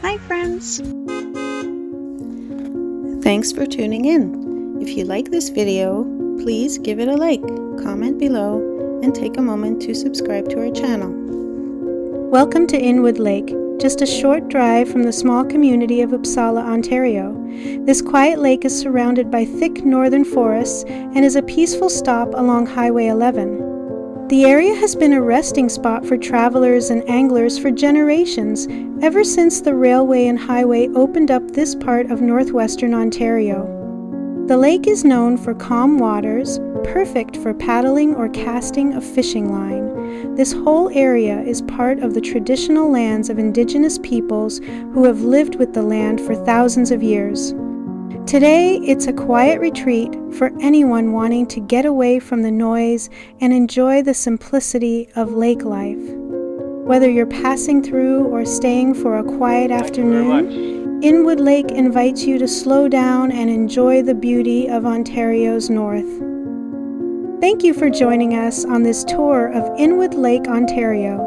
Hi friends! Thanks for tuning in. If you like this video, please give it a like, comment below, and take a moment to subscribe to our channel. Welcome to Inwood Lake, just a short drive from the small community of Upsala, Ontario. This quiet lake is surrounded by thick northern forests and is a peaceful stop along Highway 11. The area has been a resting spot for travelers and anglers for generations, ever since the railway and highway opened up this part of northwestern Ontario. The lake is known for calm waters, perfect for paddling or casting a fishing line. This whole area is part of the traditional lands of Indigenous peoples who have lived with the land for thousands of years. Today, it's a quiet retreat for anyone wanting to get away from the noise and enjoy the simplicity of lake life. Whether you're passing through or staying for a quiet afternoon, Inwood Lake invites you to slow down and enjoy the beauty of Ontario's north. Thank you for joining us on this tour of Inwood Lake, Ontario.